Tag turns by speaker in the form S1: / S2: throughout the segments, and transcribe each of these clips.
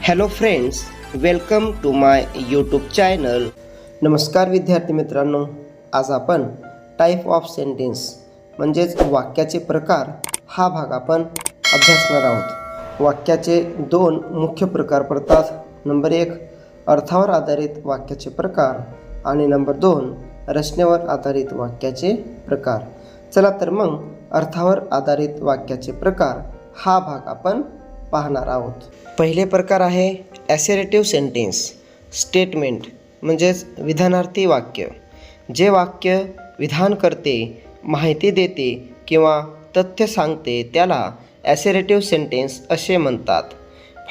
S1: Hello friends, welcome to my YouTube channel. नमस्कार विद्यार्थी मित्रांनो. आज आपण टाईप ऑफ सेंटेन्स म्हणजेच वाक्याचे प्रकार हा भाग आपण अभ्यासणार आहोत. वाक्याचे दोन मुख्य प्रकार पडतात. नंबर 1 अर्थावर आधारित वाक्याचे प्रकार आणि नंबर 2 रचनेवर आधारित वाक्याचे प्रकार. चला तर मग अर्थावर आधारित वाक्याचे प्रकार हा भाग आपण पाहणार आहोत. पहिले प्रकार आहे ॲसेरेटिव्ह सेंटेन्स. स्टेटमेंट म्हणजेच विधानार्थी वाक्य. जे वाक्य विधान करते, माहिती देते किंवा तथ्य सांगते त्याला ॲसेरेटिव्ह सेंटेन्स असे म्हणतात.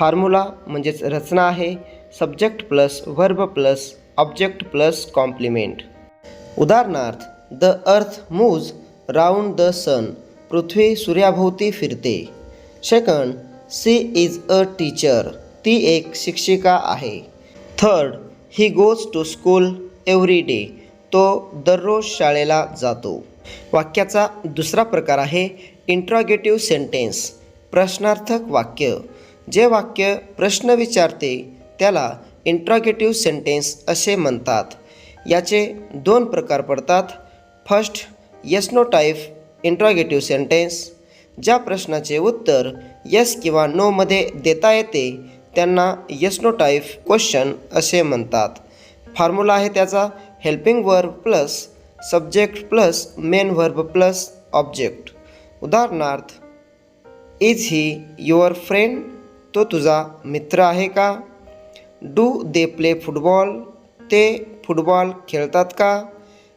S1: फॉर्म्युला म्हणजेच रचना आहे subject plus verb plus object plus complement. उदाहरणार्थ, the earth moves round the sun. पृथ्वी सूर्याभोवती फिरते. Second, she is a teacher. ती एक शिक्षिका आहे. Third, he goes to school every day. तो दररोज शाळेला जातो. वाक्याचा दुसरा प्रकार आहे इंट्रॉगेटिव्ह सेंटेन्स. प्रश्नार्थक वाक्य. जे वाक्य प्रश्न विचारते त्याला इंट्रॉगेटिव्ह सेंटेन्स असे म्हणतात. याचे दोन प्रकार पडतात. First, yes no type interrogative sentence. ज्या प्रश्नाचे उत्तर येस किंवा नोमध्ये देता येते त्यांना येस नो टाईप क्वेश्चन असे म्हणतात. फॉर्म्युला आहे त्याचा helping verb plus subject plus main verb plus object. उदाहरणार्थ, इज ही युअर फ्रेंड. तो तुझा मित्र आहे का? Do they play football. ते फुटबॉल खेळतात का?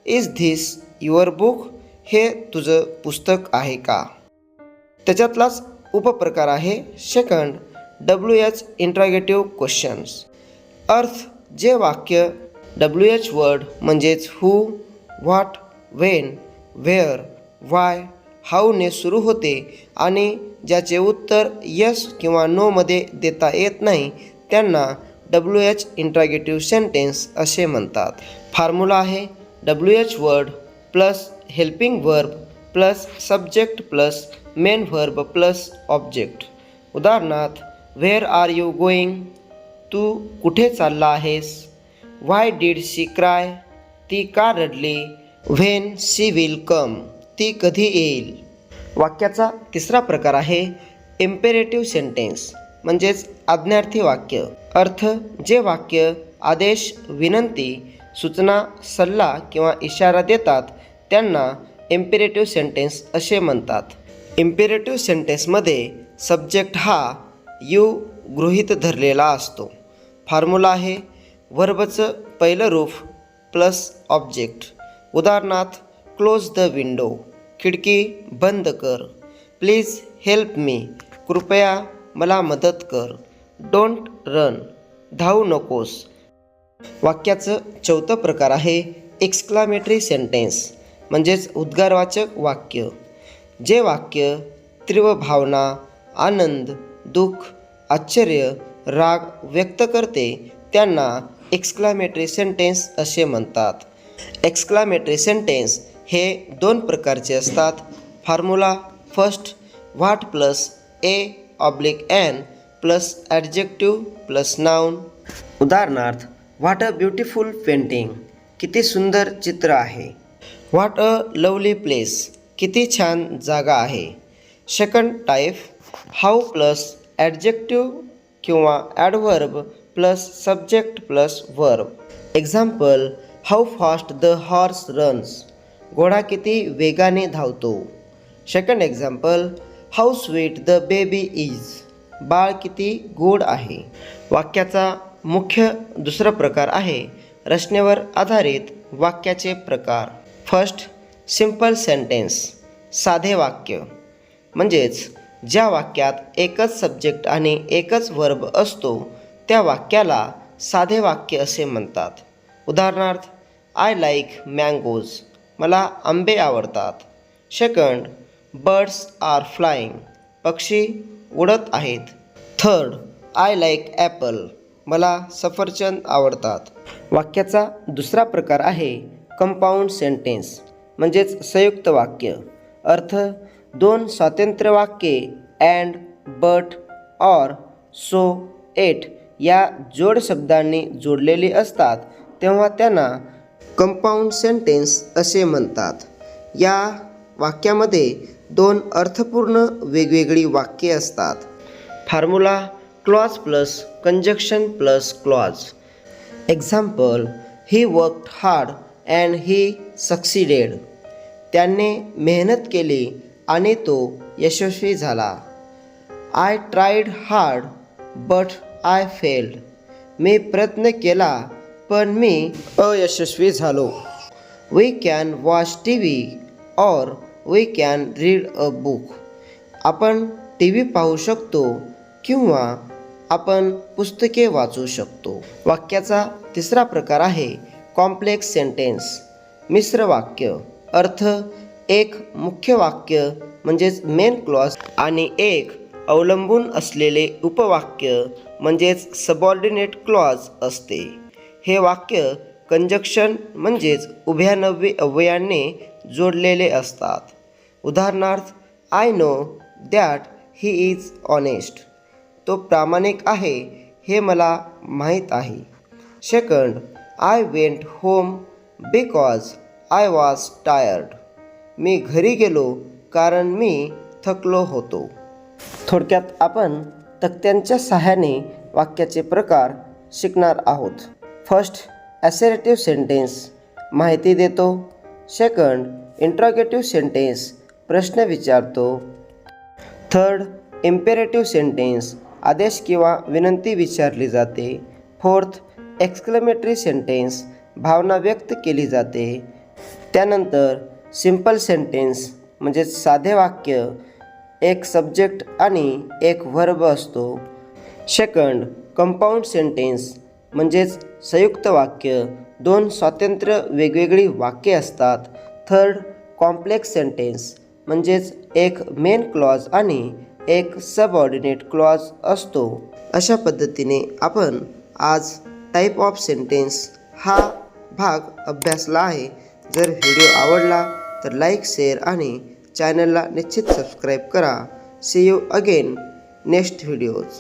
S1: Is this your book. हे तुझं पुस्तक आहे का? त्याच्यातलाच उपप्रकार आहे सेकंड, WH इंट्रॉगेटिव्ह क्वेश्चन्स. अर्थ. जे वाक्य WH वर्ड म्हणजेच हू, व्हॉट, वेन, व्हेअर, वाय, हाऊने सुरू होते आणि ज्याचे उत्तर येस किंवा नोमध्ये देता येत नाही त्यांना WH इंट्रॉगेटिव्ह सेंटेन्स असे म्हणतात. फॉर्म्युला आहे WH word plus helping verb plus subject plus main verb plus object. उदाहरणार्थ, व्हेअर आर यू गोईंग. तू कुठे चालला आहेस? Why did she cry. ती का रडली? When she will come. ती कधी येईल? वाक्याचा तिसरा प्रकार आहे इम्पेरेटिव्ह सेंटेन्स म्हणजेच आज्ञार्थी वाक्य. अर्थ. जे वाक्य आदेश, विनंती, सूचना, सल्ला किंवा इशारा देतात त्यांना इम्पेरेटिव्ह सेंटेन्स असे म्हणतात. इम्पेरेटिव्ह सेंटेन्समध्ये सब्जेक्ट हा यू गृहीत धरलेला असतो. फॉर्म्युला आहे वर्बचं पहिलं रूप प्लस ऑब्जेक्ट. उदाहरणार्थ, क्लोज द विंडो. खिडकी बंद कर. Please help me. कृपया मला मदत कर. Don't run. धावू नकोस. वाक्याचं चौथं प्रकार आहे एक्सक्लामेटरी सेंटेन्स म्हणजेच उद्गारवाचक वाक्य. जे वाक्य तीव्र भावना, आनंद, दुःख, आश्चर्य, राग व्यक्त करते त्यांना एक्सक्लामेटरी सेंटेन्स असे म्हणतात. एक्सक्लामेटरी सेंटेन्स हे दोन प्रकारचे असतात. Formula first, what plus A/N plus adjective plus noun. उदाहरणार्थ, व्हॉट अ ब्युटिफुल पेंटिंग. किती सुंदर चित्र आहे. What a lovely place. किती छान जागा आहे. Second type, how plus adjective किंवा adverb plus subject plus verb. Example, how fast the horse runs. घोडा किती वेगाने धावतो. Second example, how sweet the baby is. बाळ किती गोड आहे. वाक्याचा मुख्य दुसरा प्रकार आहे रचनेवर आधारित वाक्याचे प्रकार. First, simple sentence. साधे वाक्य म्हणजेच ज्या वाक्यात एकच सब्जेक्ट आणि एकच वर्ब असतो त्या वाक्याला साधे वाक्य असे म्हणतात. उदाहरणार्थ, आय लाईक मँगोज. मला आंबे आवडतात. Second, birds are flying. पक्षी उडत आहेत. Third, I like apple. मला सफरचंद आवडतात. वाक्याचा दुसरा प्रकार आहे कंपाऊंड सेंटेन्स म्हणजेच संयुक्त वाक्य. अर्थ. दोन स्वातंत्र्य वाक्ये and, but, or, so, yet या जोड शब्दांनी जोडलेली असतात तेव्हा त्यांना कंपाऊंड सेंटेन्स असे म्हणतात. या वाक्यामध्ये दोन अर्थपूर्ण वेगवेगळी वाक्ये असतात. Formula clause plus conjunction plus clause. Example, he worked hard and he succeeded. त्याने मेहनत केली आणि तो यशस्वी झाला. I tried hard but I failed. मी प्रयत्न केला पण मी अयशस्वी झालो. We can watch T V or we can read a book. आपण टी व्ही पाहू शकतो किंवा आपण पुस्तके वाचू शकतो. वाक्याचा तिसरा प्रकार आहे कॉम्प्लेक्स सेंटेन्स, मिश्र वाक्य. अर्थ, एक मुख्य वाक्य म्हणजेच मेन क्लॉज आणि एक अवलंबून असलेले उपवाक्य म्हणजेच सबऑर्डिनेट क्लॉज असते. हे वाक्य कंजक्शन म्हणजेच उभयान्वयी अव्ययाने जोडलेले असतात. उदाहरणार्थ, I know that he is honest. तो प्रामाणिक आहे हे मला माहीत आहे. Second, I went home because I was tired. मी घरी गेलो कारण मी थकलो होतो. थोडक्यात आपण तक्त्यांच्या सहाय्याने वाक्याचे प्रकार शिकणार आहोत. फर्स्ट, ॲसेरेटिव्ह सेंटेन्स, माहिती देतो. सेकंड, इंट्रॉगेटिव्ह सेंटेन्स, प्रश्न विचारतो. थर्ड, इम्पेरेटिव्ह सेंटेन्स, आदेश किंवा विनंती विचारली जाते. फोर्थ, एक्सक्लेमेटरी सेंटेन्स, भावना व्यक्त केली जाते. त्यानंतर सिंपल सेंटेन्स म्हणजेच साधे वाक्य, एक सब्जेक्ट आणि एक व्हर्ब असतो. सेकंड, कंपाऊंड सेंटेन्स म्हणजेच संयुक्त वाक्य, दोन स्वतंत्र वेगवेगळी वाक्ये असतात. थर्ड, कॉम्प्लेक्स सेंटेन्स म्हणजेच एक मेन क्लॉज आणि एक सबऑर्डिनेट क्लॉज असतो. अशा पद्धतीने आपण आज टाईप ऑफ सेंटेन्स हा भाग अभ्यासला आहे. जर व्हिडिओ आवडला तर लाईक, शेअर आणि चॅनलला निश्चित सबस्क्राईब करा. See you again next videos.